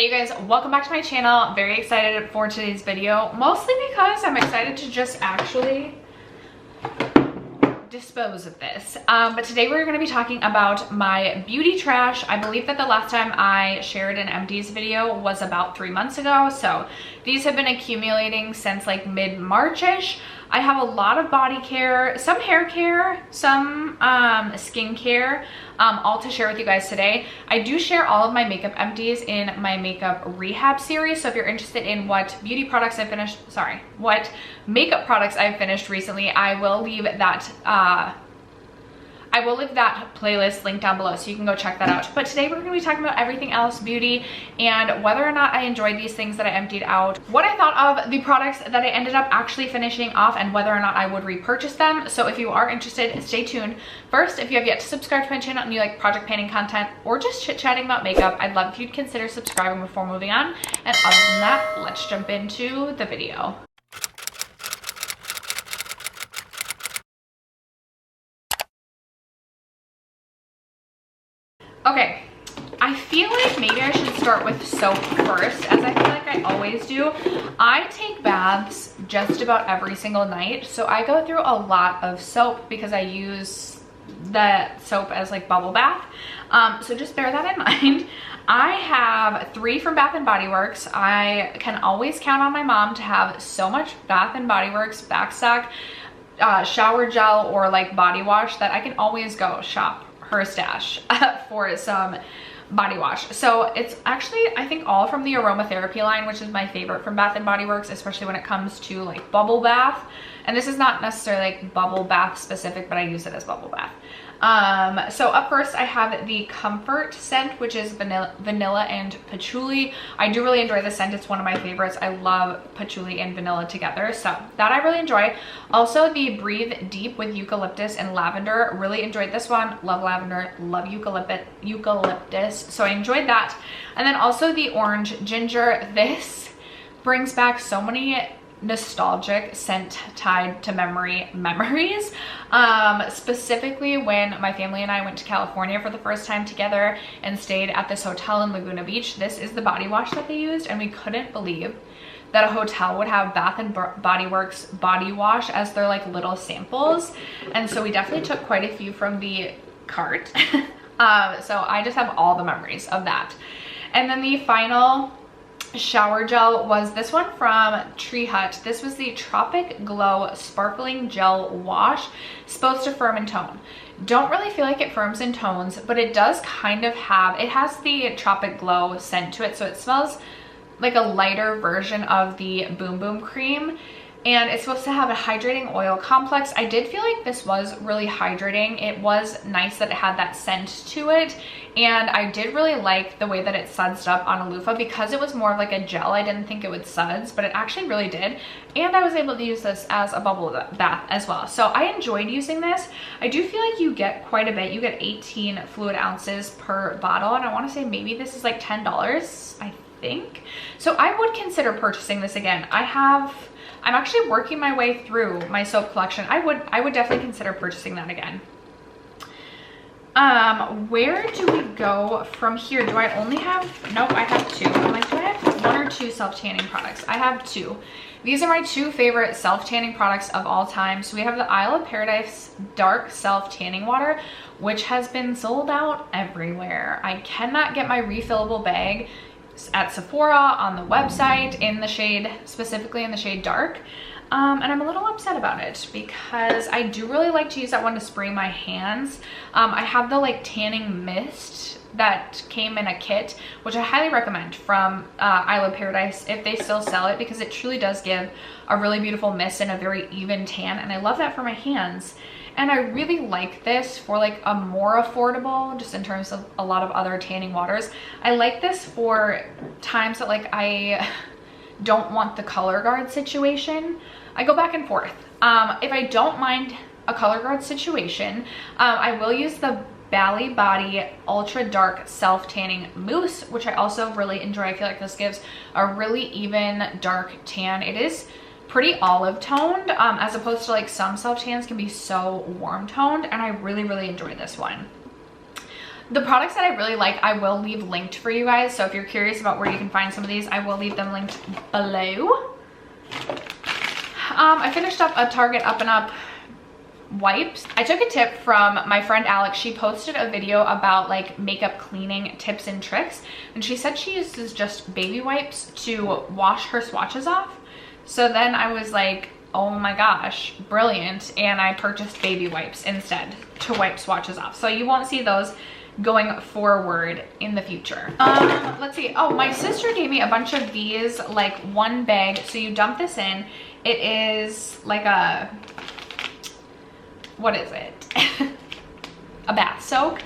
Hey you guys, welcome back to my channel. Very excited for today's video, mostly because I'm excited to just actually dispose of this. But today we're going to be talking about my beauty trash. I believe that the last time I shared an Empties video was about 3 months ago, so these have been accumulating since like mid-March-ish. I have a lot of body care, some hair care, some skin care, all to share with you guys today. I do share all of my makeup empties in my makeup rehab series, so if you're interested in what beauty products I finished, what makeup products I've finished recently, I will leave that playlist linked down below so you can go check that out. But today we're going to be talking about everything else beauty and whether or not I enjoyed these things that I emptied out, what I thought of the products that I ended up actually finishing off, and whether or not I would repurchase them. So if you are interested, stay tuned. First, if you have yet to subscribe to my channel and you like project painting content or just chit-chatting about makeup, I'd love if you'd consider subscribing before moving on. And other than that, let's jump into the video. Okay, I feel like maybe I should start with soap first, as I feel like I always do. I take baths just about every single night, so I go through a lot of soap because I use the soap as like bubble bath. So just bear that in mind. I have 3 from Bath & Body Works. I can always count on my mom to have so much Bath & Body Works backstock shower gel or like body wash that I can always go shop her stash for some body wash. So it's actually, I think, all from the aromatherapy line, which is my favorite from Bath & Body Works, especially when it comes to like bubble bath. And this is not necessarily like bubble bath specific, but I use it as bubble bath. So up first I have the Comfort scent, which is vanilla and patchouli. I do really enjoy the scent. It's one of my favorites. I love patchouli and vanilla together, so that I really enjoy. Also the Breathe Deep with eucalyptus and lavender. Really enjoyed this one. Love lavender, love eucalyptus, so I enjoyed that. And then also the Orange Ginger. This brings back so many nostalgic scent tied to memories, specifically when my family and I went to California for the first time together and stayed at this hotel in Laguna Beach. This is the body wash that they used, and we couldn't believe that a hotel would have Bath & Body Works body wash as their like little samples, and so we definitely took quite a few from the cart. So I just have all the memories of that. And then the final shower gel was this one from Tree Hut. This was the Tropic Glow Sparkling Gel Wash, supposed to firm and tone. Don't really feel like it firms and tones, but it does kind of have, it has the Tropic Glow scent to it, so it smells like a lighter version of the Boom Boom Cream. And it's supposed to have a hydrating oil complex. I did feel like this was really hydrating. It was nice that it had that scent to it. And I did really like the way that it sudsed up on a loofah. Because it was more of like a gel, I didn't think it would suds, but it actually really did. And I was able to use this as a bubble bath as well. So I enjoyed using this. I do feel like you get quite a bit. You get 18 fluid ounces per bottle. And I want to say maybe this is like $10, I think. So I would consider purchasing this again. I'm actually working my way through my soap collection. I would definitely consider purchasing that again. Where do we go from here? Do I only have, nope, I have 2. I'm like, do I have 1 or 2 self-tanning products? I have 2. These are my 2 favorite self-tanning products of all time. So we have the Isle of Paradise Dark Self-Tanning Water, which has been sold out everywhere. I cannot get my refillable bag at Sephora, on the website, in the shade, specifically in the shade dark, and I'm a little upset about it because I do really like to use that one to spray my hands. I have the like tanning mist that came in a kit, which I highly recommend, from Isle of Paradise if they still sell it, because it truly does give a really beautiful mist and a very even tan, and I love that for my hands. And I really like this for like a more affordable, just in terms of a lot of other tanning waters. I like this for times that like I don't want the color guard situation. I go back and forth. If I don't mind a color guard situation, I will use the Bali Body Ultra Dark Self Tanning Mousse, which I also really enjoy. I feel like this gives a really even dark tan. It is pretty olive toned, as opposed to like some self tans can be so warm toned, and I really enjoy this one. The products that I really like, I will leave linked for you guys. So if you're curious about where you can find some of these, I will leave them linked below. I finished up a Target Up and Up wipes. I took a tip from my friend Alex. She posted a video about like makeup cleaning tips and tricks, and she said she uses just baby wipes to wash her swatches off. So then I was like, oh my gosh, brilliant, and I purchased baby wipes instead to wipe swatches off. So you won't see those going forward in the future. Let's see. Oh, my sister gave me a bunch of these, like one bag. So you dump this in. It is like a, what is it? A bath soak.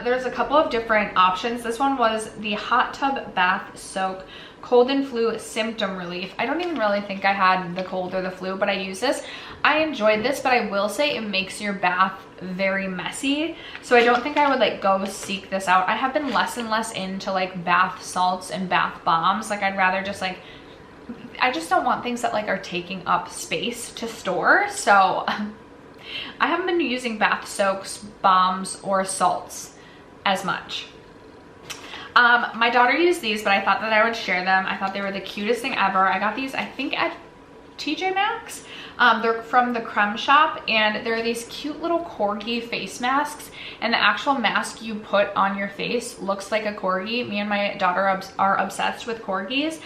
There's a couple of different options. This one was the hot tub bath soak cold and flu symptom relief. I don't even really think I had the cold or the flu, but I use this. I enjoyed this, but I will say it makes your bath very messy. So I don't think I would like go seek this out. I have been less and less into like bath salts and bath bombs. Like I'd rather just like, I just don't want things that like are taking up space to store. So I haven't been using bath soaks, bombs, or salts as much. My daughter used these, but I thought that I would share them. I thought they were the cutest thing ever. I got these, I think, at TJ Maxx. They're from the Creme Shop, and they're these cute little corgi face masks, and the actual mask you put on your face looks like a corgi. Me and my daughter are obsessed with corgis,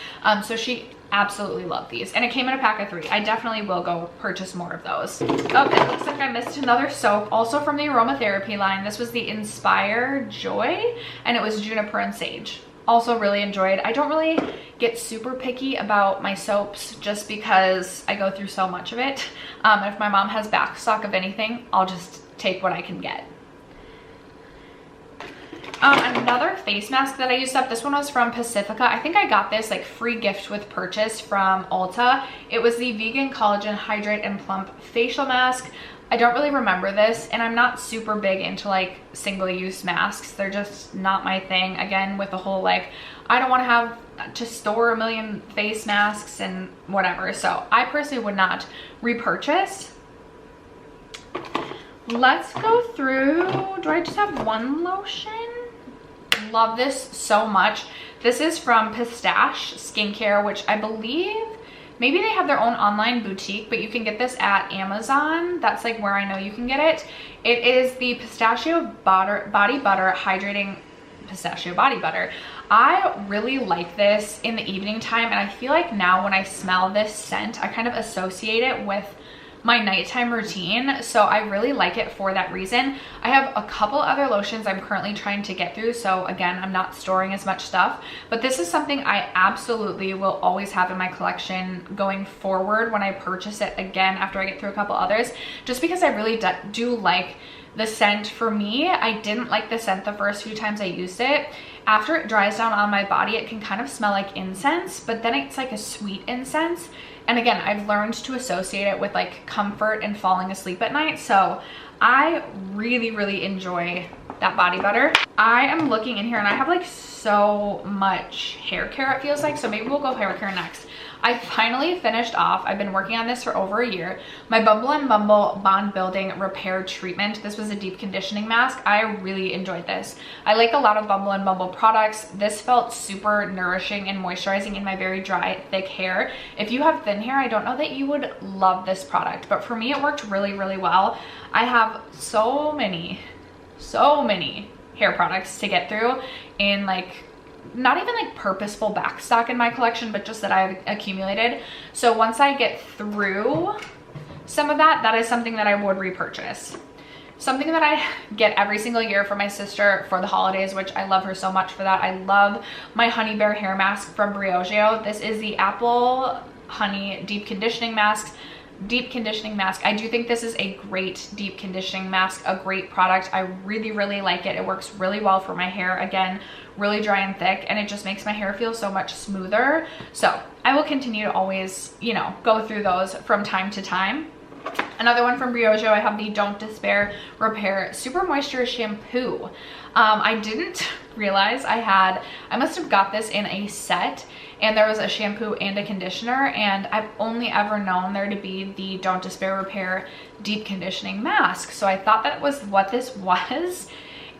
so she absolutely loved these, and it came in a pack of 3. I definitely will go purchase more of those. Oh, it looks like I missed another soap, also from the aromatherapy line. This was the Inspire Joy, and it was juniper and sage. Also really enjoyed. I don't really get super picky about my soaps just because I go through so much of it. If my mom has back stock of anything, I'll just take what I can get. Another face mask that I used up, this one was from Pacifica. I think I got this like free gift with purchase from Ulta. It was the Vegan Collagen Hydrate and Plump Facial Mask. I don't really remember this, and I'm not super big into like single-use masks. They're just not my thing. Again, with the whole like, I don't want to have to store a million face masks and whatever. So I personally would not repurchase. Let's go through, do I just have one lotion? Love this so much. This is from Pistache Skincare, which I believe maybe they have their own online boutique, but you can get this at Amazon. That's like where I know you can get it. It is the pistachio body butter hydrating pistachio body butter. I really like this in the evening time, and I feel like now when I smell this scent, I kind of associate it with my nighttime routine, so I really like it for that reason. I have a couple other lotions I'm currently trying to get through, so again, I'm not storing as much stuff, but this is something I absolutely will always have in my collection going forward when I purchase it again after I get through a couple others, just because I really do like the scent. For me, I didn't like the scent the first few times I used it. After it dries down on my body, it can kind of smell like incense, but then it's like a sweet incense. And again, I've learned to associate it with like comfort and falling asleep at night. So I really, really enjoy that body butter. I am looking in here and I have like so much hair care, it feels like. So maybe we'll go hair care next. I finally finished off, I've been working on this for over a year, my Bumble and Bumble Bond Building Repair Treatment. This was a deep conditioning mask. I really enjoyed this. I like a lot of Bumble and Bumble products. This felt super nourishing and moisturizing in my very dry, thick hair. If you have thin hair, I don't know that you would love this product, but for me, it worked really, really well. I have so many hair products to get through in like, not even like purposeful back stock in my collection, but just that I've accumulated. So once I get through some of that, that is something that I would repurchase. Something that I get every single year for my sister for the holidays, which I love her so much for that. I love my Honey Bear hair mask from Briogeo. This is the Apple Honey Deep Conditioning Mask. I do think this is a great deep conditioning mask, a great product. I really, really like it. It works really well for my hair. Again, really dry and thick, and it just makes my hair feel so much smoother. So I will continue to always, you know, go through those from time to time. Another one from Briogeo, I have the Don't Despair Repair Super Moisture Shampoo. I didn't realize I must have got this in a set, and there was a shampoo and a conditioner, and I've only ever known there to be the Don't Despair Repair Deep Conditioning Mask. So I thought that was what this was,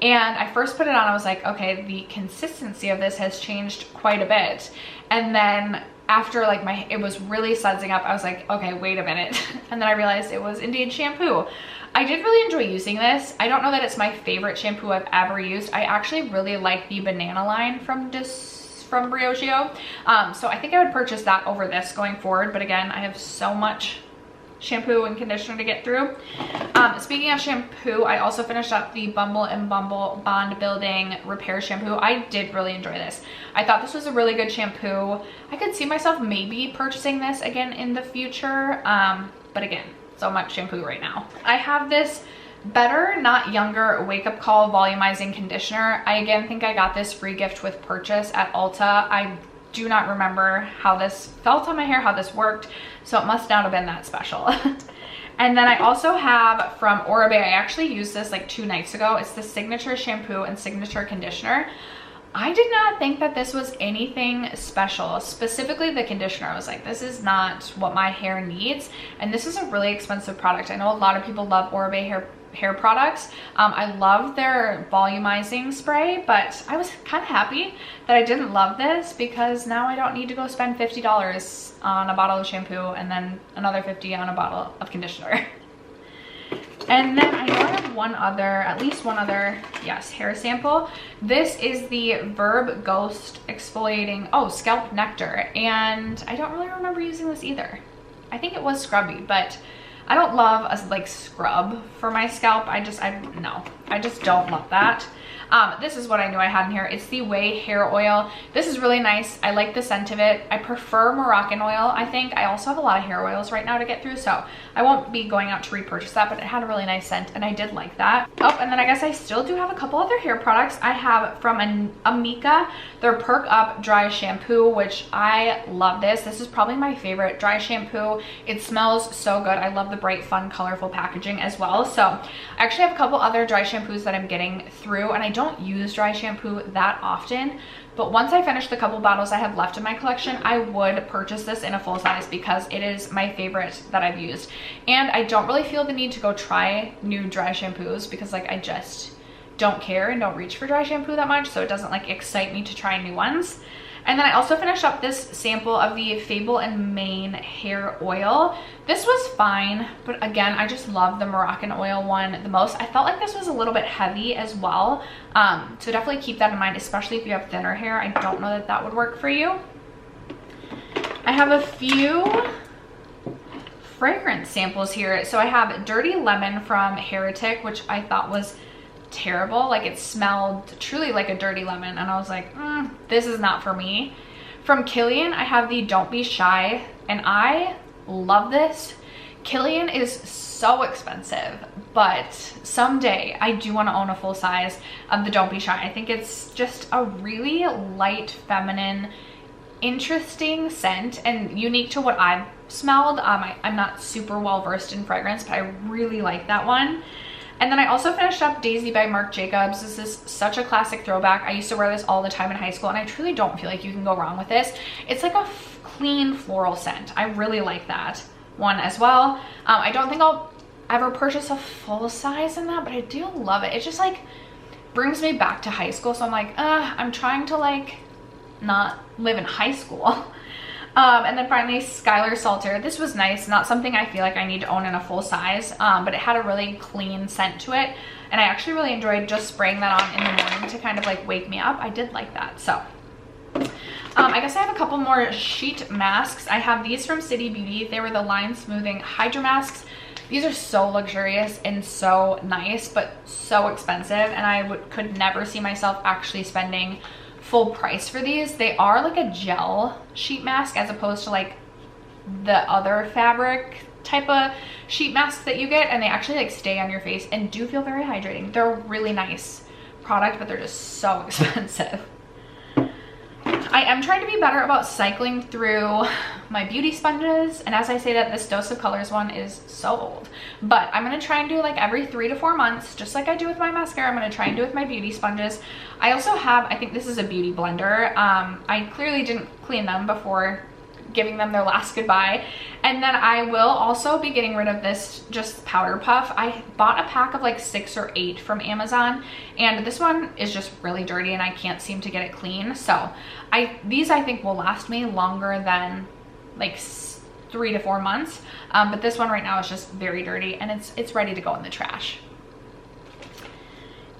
And I first put it on, I was like, okay, the consistency of this has changed quite a bit. And then after like it was really sudsing up, I was like, okay, wait a minute. And then I realized it was indeed shampoo. I did really enjoy using this. I don't know that it's my favorite shampoo I've ever used. I actually really like the banana line from Briogeo. So I think I would purchase that over this going forward. But again, I have so much shampoo and conditioner to get through. Speaking of shampoo, I also finished up the Bumble and Bumble Bond Building Repair Shampoo. I did really enjoy this. I thought this was a really good shampoo. I could see myself maybe purchasing this again in the future. But again, so much shampoo right now. I have this Better Not Younger Wake Up Call Volumizing Conditioner. I again think I got this free gift with purchase at Ulta. I do not remember how this felt on my hair, how this worked, so it must not have been that special. And then I also have from Oribe, I actually used this like 2 nights ago. It's the Signature Shampoo and Signature Conditioner. I did not think that this was anything special, specifically the conditioner. I was like, this is not what my hair needs. And this is a really expensive product. I know a lot of people love Oribe hair products. I love their volumizing spray, but I was kind of happy that I didn't love this because now I don't need to go spend $50 on a bottle of shampoo and then another $50 on a bottle of conditioner. And then I know I have one other, at least one other, yes, hair sample. This is the Verb Ghost Exfoliating, Scalp Nectar. And I don't really remember using this either. I think it was scrubby, but I don't love a like scrub for my scalp. I just don't love that. This is what I knew I had in here. It's the Way Hair Oil. This is really nice. I like the scent of it. I prefer Moroccan oil, I think. I also have a lot of hair oils right now to get through, so I won't be going out to repurchase that, but it had a really nice scent, and I did like that. Oh, and then I guess I still do have a couple other hair products. I have from Amika, their Perk Up Dry Shampoo, which I love this. This is probably my favorite dry shampoo. It smells so good. I love the bright, fun, colorful packaging as well. So I actually have a couple other dry shampoos that I'm getting through, and I don't use dry shampoo that often, but once I finish the couple bottles I have left in my collection, I would purchase this in a full size because it is my favorite that I've used. And I don't really feel the need to go try new dry shampoos because like I just don't care and don't reach for dry shampoo that much, so it doesn't like excite me to try new ones. And then I also finished up this sample of the Fable and Mane hair oil. This was fine, but again, I just love the Moroccan oil one the most. I felt like this was a little bit heavy as well. So definitely keep that in mind, especially if you have thinner hair. I don't know that that would work for you. I have a few fragrance samples here. So I have Dirty Lemon from Heretic, which I thought was terrible. Like it smelled truly like a dirty lemon, and I was like, this is not for me. From Kilian, I have the Don't Be Shy, and I love this. Kilian is so expensive, but someday I do want to own a full size of the Don't Be Shy. I think it's just a really light, feminine, interesting scent and unique to what I've smelled. I'm not super well versed in fragrance, but I really like that one. And then I also finished up Daisy by Marc Jacobs. This is such a classic throwback. I used to wear this all the time in high school, and I truly don't feel like you can go wrong with this. It's like a clean floral scent. I really like that one as well. I don't think I'll ever purchase a full size in that, but I do love it. It just like brings me back to high school. So I'm like, I'm trying to like not live in high school. And then finally, Skylar Salter. This was nice. Not something I feel like I need to own in a full size, but it had a really clean scent to it. And I actually really enjoyed just spraying that on in the morning to kind of like wake me up. I did like that. So I guess I have a couple more sheet masks. I have these from City Beauty. They were the Line Smoothing Hydra Masks. These are so luxurious and so nice, but so expensive. And I could never see myself actually spending full price for these. They are like a gel sheet mask as opposed to like the other fabric type of sheet mask that you get, and they actually like stay on your face and do feel very hydrating. They're a really nice product, but they're just so expensive. I am trying to be better about cycling through my beauty sponges, and as I say that, this Dose of Colors one is so old, but I'm going to try and do like every 3 to 4 months, just like I do with my mascara. I'm going to try and do with my beauty sponges. I also have, I think this is a beauty blender. I clearly didn't clean them before giving them their last goodbye. And then I will also be getting rid of this just powder puff. I bought a pack of like 6 or 8 from Amazon, and this one is just really dirty and I can't seem to get it clean. So these I think will last me longer than like 3 to 4 months. But this one right now is just very dirty and it's ready to go in the trash.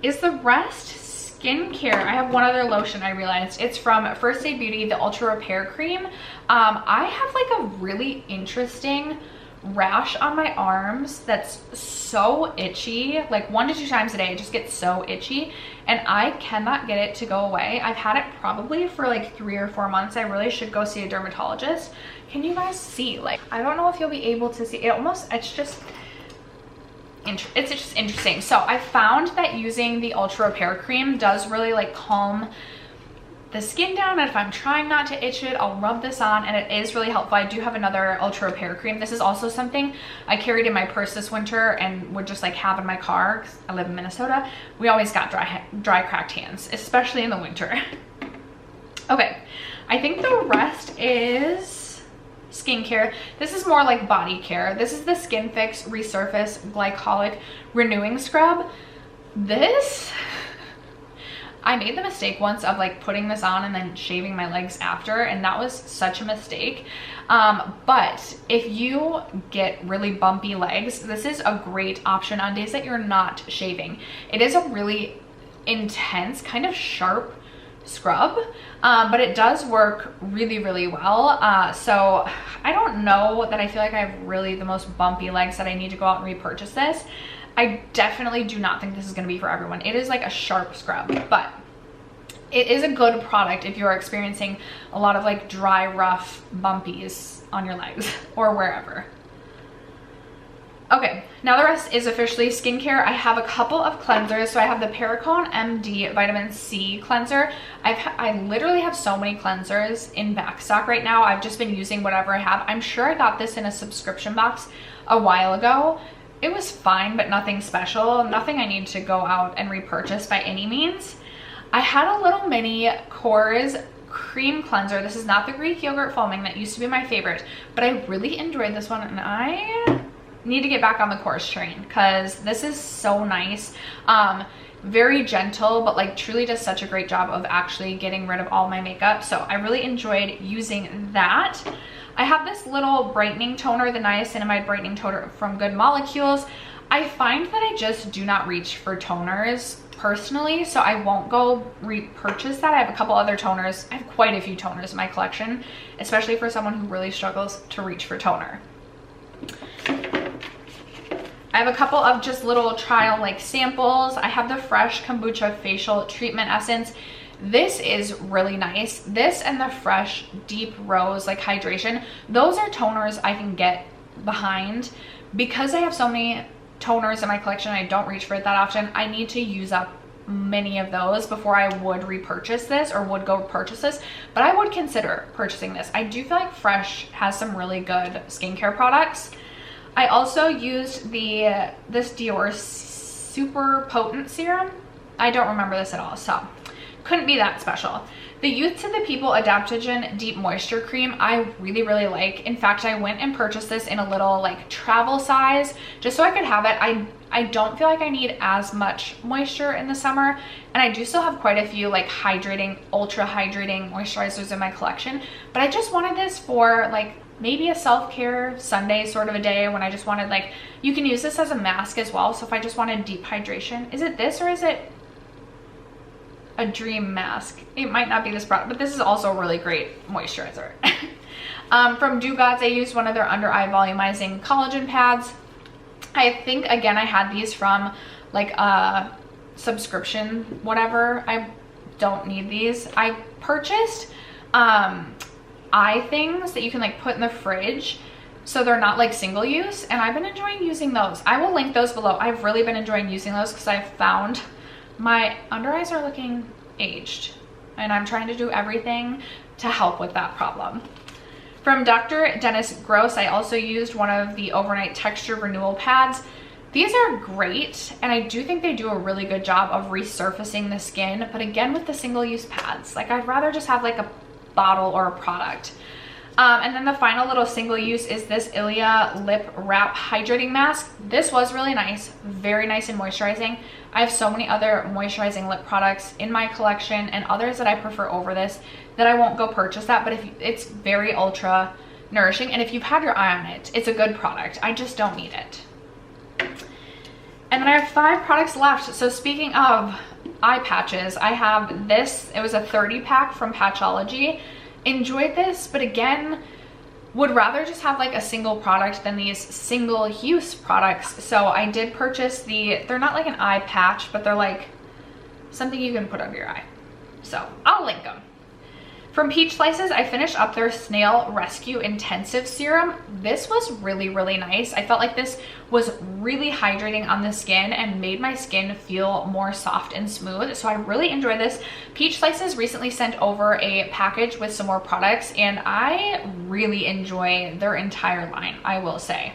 Is the rest skincare? I have one other lotion I realized. It's from First Aid Beauty, the Ultra Repair Cream. I have like a really interesting rash on my arms that's so itchy. Like 1 to 2 times a day, it just gets so itchy and I cannot get it to go away. I've had it probably for like 3 or 4 months. I really should go see a dermatologist. Can you guys see? Like, I don't know if you'll be able to see it. It's just interesting. So I found that using the Ultra Repair Cream does really like calm the skin down, and if I'm trying not to itch it, I'll rub this on and it is really helpful. I do have another Ultra Repair Cream. This is also something I carried in my purse this winter and would just like have in my car because I live in Minnesota. We always got dry cracked hands, especially in the winter. Okay, I think the rest is skincare. This is more like body care. This is the Skin Fix Resurface Glycolic Renewing Scrub. This, I made the mistake once of like putting this on and then shaving my legs after, and that was such a mistake. But if you get really bumpy legs, this is a great option on days that you're not shaving. It is a really intense, kind of sharp scrub, but it does work really, really well. So I don't know that I feel like I have really the most bumpy legs that I need to go out and repurchase this. I definitely do not think this is going to be for everyone. It is like a sharp scrub, but it is a good product if you're experiencing a lot of like dry, rough bumpies on your legs or wherever. Okay, now the rest is officially skincare. I have a couple of cleansers. So I have the Perricone MD Vitamin C cleanser. I literally have so many cleansers in backstock right now. I've just been using whatever I have. I'm sure I got this in a subscription box a while ago. It was fine, but nothing special. Nothing I need to go out and repurchase by any means. I had a little mini Core's cream cleanser. This is not the Greek yogurt foaming that used to be my favorite, but I really enjoyed this one and I need to get back on the Core's train because this is so nice. Very gentle, but like truly does such a great job of actually getting rid of all my makeup. So I really enjoyed using that. I have this little brightening toner, the niacinamide brightening toner from Good Molecules. I find that I just do not reach for toners personally, so I won't go repurchase that. I have a couple other toners. I have quite a few toners in my collection, especially for someone who really struggles to reach for toner. I have a couple of just little trial like samples. I have the Fresh Kombucha Facial Treatment Essence. This is really nice. This and the Fresh Deep Rose like hydration, those are toners I can get behind. Because I have so many toners in my collection, I don't reach for it that often. I need to use up many of those before I would repurchase this or would go purchase this, but I would consider purchasing this. I do feel like Fresh has some really good skincare products. I also used this Dior Super Potent Serum. I don't remember this at all, so couldn't be that special. The Youth to the People Adaptogen Deep Moisture Cream I really, really like. In fact, I went and purchased this in a little like travel size just so I could have it. I don't feel like I need as much moisture in the summer, and I do still have quite a few like hydrating, ultra hydrating moisturizers in my collection, but I just wanted this for like maybe a self-care Sunday sort of a day when I just wanted like, you can use this as a mask as well. So if I just wanted deep hydration, is it this or is it a Dream Mask? It might not be this product, but this is also a really great moisturizer. From Do Gods, I used one of their under eye volumizing collagen pads. I think again I had these from like a subscription whatever. I don't need these. I purchased eye things that you can like put in the fridge so they're not like single use, and I've been enjoying using those. I will link those below. I've really been enjoying using those because I've found my under eyes are looking aged and I'm trying to do everything to help with that problem. From Dr. Dennis Gross, I also used one of the overnight texture renewal pads. These are great, and I do think they do a really good job of resurfacing the skin, but again with the single use pads, like I'd rather just have like a bottle or a product. And then the final little single use is this Ilia Lip Wrap Hydrating Mask. This was really nice, very nice and moisturizing. I have so many other moisturizing lip products in my collection and others that I prefer over this that I won't go purchase that, but it's very ultra nourishing, and if you've had your eye on it, it's a good product. I just don't need it. And then I have 5 products left. So speaking of eye patches, I have this. It was a 30 pack from Patchology. Enjoyed this, but again, would rather just have like a single product than these single use products. So I did purchase they're not like an eye patch, but they're like something you can put under your eye. So I'll link them. From Peach Slices, I finished up their Snail Rescue Intensive Serum. This was really, really nice. I felt like this was really hydrating on the skin and made my skin feel more soft and smooth. So I really enjoyed this. Peach Slices recently sent over a package with some more products, and I really enjoy their entire line, I will say.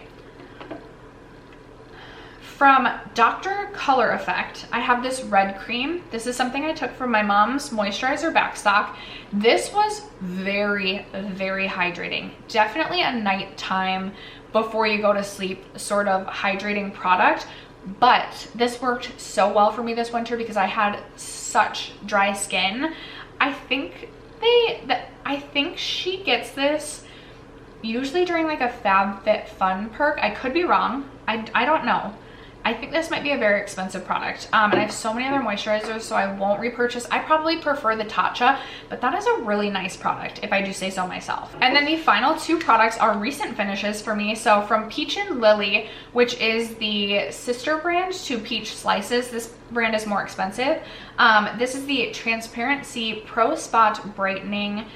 From Dr. Color Effect, I have this red cream. This is something I took from my mom's moisturizer backstock. This was very, very hydrating. Definitely a nighttime before you go to sleep sort of hydrating product, but this worked so well for me this winter because I had such dry skin. I think she gets this usually during like a FabFitFun perk. I could be wrong. I don't know. I think this might be a very expensive product. And I have so many other moisturizers, so I won't repurchase. I probably prefer the Tatcha, but that is a really nice product, if I do say so myself. And then the final 2 products are recent finishes for me. So from Peach and Lily, which is the sister brand to Peach Slices, this brand is more expensive. This is the Transparency Pro Spot Brightening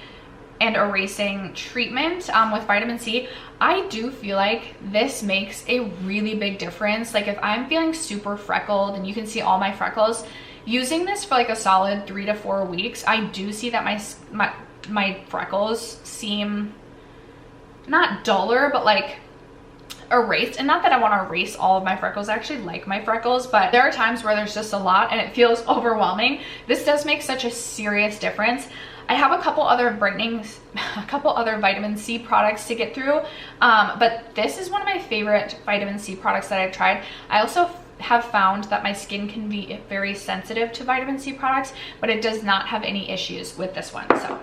and Erasing Treatment with vitamin C. I do feel like this makes a really big difference. Like if I'm feeling super freckled, and you can see all my freckles, using this for like a solid 3 to 4 weeks, I do see that my freckles seem not duller, but like erased. And not that I want to erase all of my freckles. I actually like my freckles, but there are times where there's just a lot and it feels overwhelming. This does make such a serious difference. I have a couple other vitamin C products to get through, but this is one of my favorite vitamin C products that I've tried. I also have found that my skin can be very sensitive to vitamin C products, but it does not have any issues with this one. So,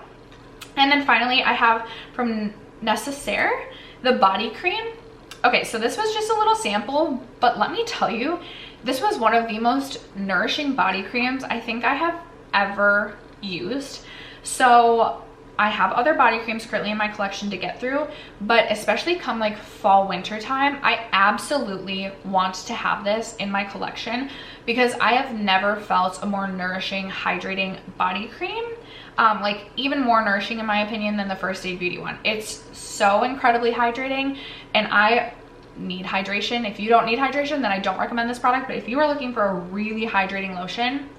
and then finally I have from Necessaire the body cream. Okay, so this was just a little sample, but let me tell you, this was one of the most nourishing body creams I think I have ever used. So I have other body creams currently in my collection to get through, but especially come like fall winter time, I absolutely want to have this in my collection because I have never felt a more nourishing, hydrating body cream. Like even more nourishing in my opinion than the First Aid Beauty one. It's so incredibly hydrating, and I need hydration. If you don't need hydration, then I don't recommend this product, but if you are looking for a really hydrating lotion,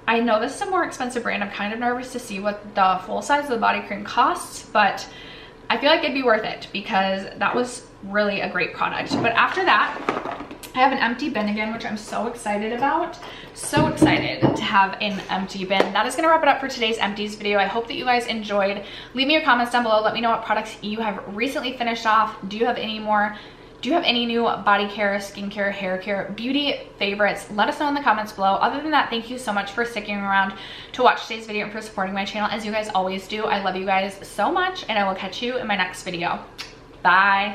I know this is a more expensive brand. I'm kind of nervous to see what the full size of the body cream costs, but I feel like it'd be worth it because that was really a great product. But after that, I have an empty bin again, which I'm so excited about. So excited to have an empty bin. That is going to wrap it up for today's empties video. I hope that you guys enjoyed. Leave me your comments down below. Let me know what products you have recently finished off. Do you have any more? Do you have any new body care, skincare, hair care, beauty favorites? Let us know in the comments below. Other than that, thank you so much for sticking around to watch today's video and for supporting my channel as you guys always do. I love you guys so much, and I will catch you in my next video. Bye.